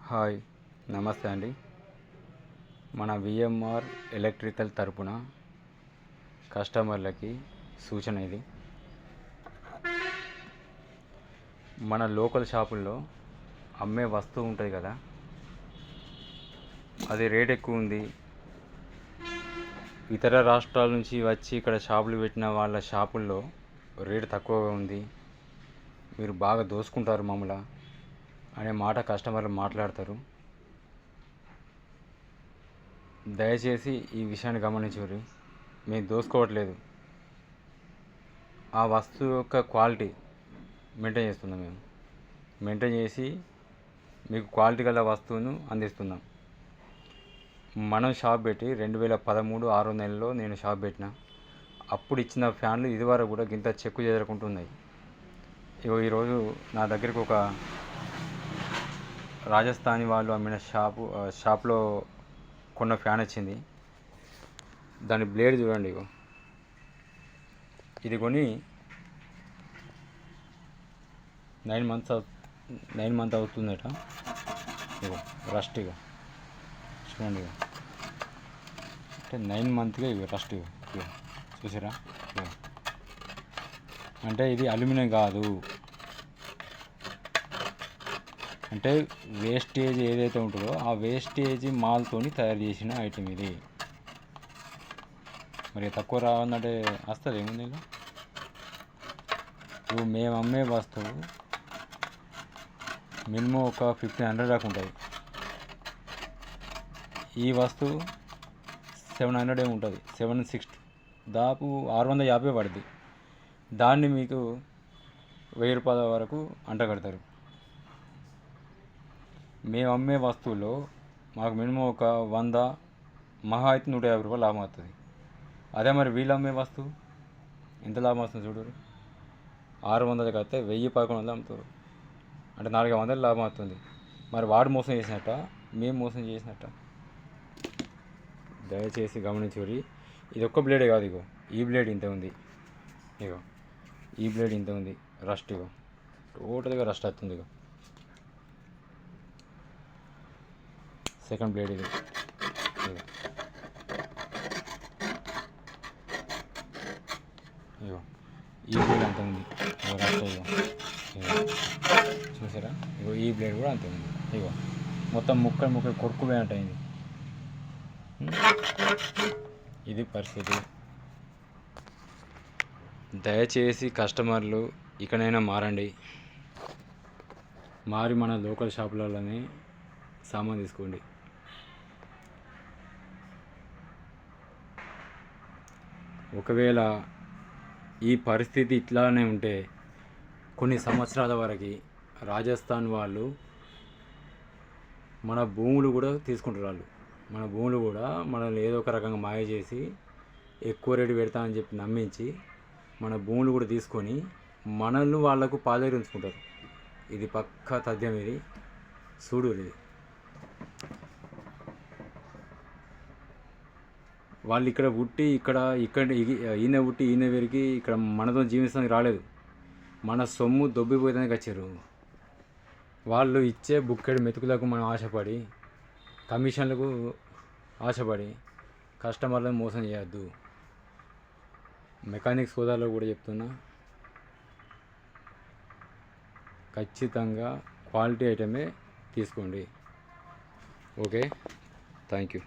Hi, నమస్తే అండి. మన విఎంఆర్ ఎలక్ట్రికల్ తరపున కస్టమర్లకి సూచన ఇది. మన లోకల్ షాపుల్లో అమ్మే వస్తువు ఉంటుంది కదా, అది రేట్ ఎక్కువ ఉంది. ఇతర రాష్ట్రాల నుంచి వచ్చి ఇక్కడ షాపులు పెట్టిన వాళ్ళ షాపుల్లో రేటు తక్కువగా ఉంది, మీరు బాగా దోసుకుంటారు మమ్మల్ని అనే మాట కస్టమర్లు మాట్లాడతారు. దయచేసి ఈ విషయాన్ని గమనించుర్రి. మేము దోసుకోవట్లేదు, ఆ వస్తువు యొక్క క్వాలిటీ మెయింటైన్ చేస్తున్నాం. మేము మెయింటైన్ చేసి మీకు క్వాలిటీ గల వస్తువును అందిస్తున్నాం. మనం షాప్ పెట్టి 2013 6 నెలల్లో నేను షాప్ పెట్టిన. అప్పుడు ఇచ్చిన ఫ్యాన్లు ఇదివరకు కూడా గింత చెక్కు చెదరకుంటున్నాయి. ఈరోజు నా దగ్గరికి ఒక రాజస్థానీ వాళ్ళు అమ్మిన షాప్లో కొన్న ఫ్యాన్ వచ్చింది. దాని బ్లేడ్ చూడండి. ఇది కొని 9 మంత్స్ అవుతుందట. రస్ట్ చూడండి, అంటే 9 మంత్గా ఇవి రస్ట్ చూసారా. అంటే ఇది అల్యూమినియం కాదు, అంటే వేస్టేజ్ ఏదైతే ఉంటుందో ఆ వేస్టేజ్ మాల్తోని తయారు చేసిన ఐటెం ఇది. మరి తక్కువ రావాలంటే వస్తుంది, ఏముంది. ఇప్పుడు మేము అమ్మే వస్తువు మినిమం ఒక 1500 దాకా ఉంటుంది. ఈ వస్తువు 700 ఏముంటుంది, 760, దాదాపు 650 పడుతుంది. దాన్ని మీకు 1000 రూపాయల వరకు అంటగడతారు. మేము అమ్మే వస్తువులో మాకు మినిమం ఒక 100, మహా అయితే 150 రూపాయలు లాభం వస్తుంది. అదే మరి వీళ్ళు అమ్మే వస్తువు ఎంత లాభం వస్తుంది చూడరు. 600 అయితే 1100 అమ్ముతారు, అంటే 400 లాభం వస్తుంది. మరి వాడు మోసం చేసినట్ట, మేము మోసం చేసినట్ట? దయచేసి గమనించుర్రి. ఇది ఒక్క బ్లేడే కాదు, ఈ బ్లేడ్ ఇంత ఉంది, ఈ బ్లేడ్ ఇంత ఉంది. రస్ట్ టోటల్గా రస్ట్ వస్తుంది. సెకండ్ బ్లేడ్ ఇది. ఈ బ్లేడ్ అంత ఉంది, చూసారా. ఈ బ్లేడ్ కూడా అంతే ఉంది. మొత్తం ముక్కలు కొరుకు పోయినట్టు అయింది. ఇది పరిస్థితి. దయచేసి కస్టమర్లు ఇకనైనా మారండి. మారి మన లోకల్ షాపులలోనే సామాన్ తీసుకోండి. ఒకవేళ ఈ పరిస్థితి ఇట్లానే ఉంటే కొన్ని సంవత్సరాల వరకు రాజస్థాన్ వాళ్ళు మన భూములు కూడా తీసుకుంటారు. మన భూములు కూడా మనల్ని ఏదో ఒక రకంగా మాయ చేసి ఎక్కువ రేటు పెడతామని చెప్పి నమ్మించి మన భూములు కూడా తీసుకొని మనల్ని వాళ్లకు పాలేరు ఉంచుకుంటారు. ఇది పక్కా తథ్యం. ఇది చూడు, ఇది వాళ్ళు ఇక్కడ పుట్టి ఇక్కడ ఈయన పుట్టి ఈయన పెరిగి ఇక్కడ మనతో జీవిస్తానికి రాలేదు. మన సొమ్ము దొబ్బిపోయేదానికి వచ్చారు. వాళ్ళు ఇచ్చే బుక్కెడు మెతుకులకు మనం ఆశపడి, కమిషన్లకు ఆశపడి కస్టమర్లను మోసం చేయొద్దు. మెకానిక్ సోదాలో కూడా చెప్తున్నా, ఖచ్చితంగా క్వాలిటీ ఐటమే తీసుకోండి. Okay, thank you.